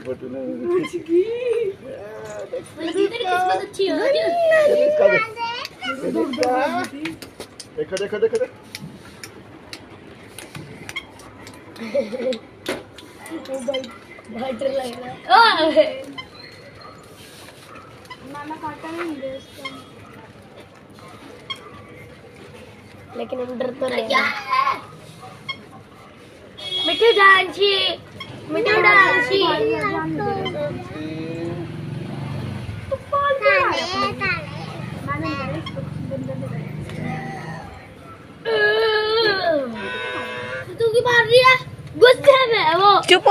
Photo ना देखो देखो देखो लेकिन हम डर तो रहे हैं। मिठू डांसी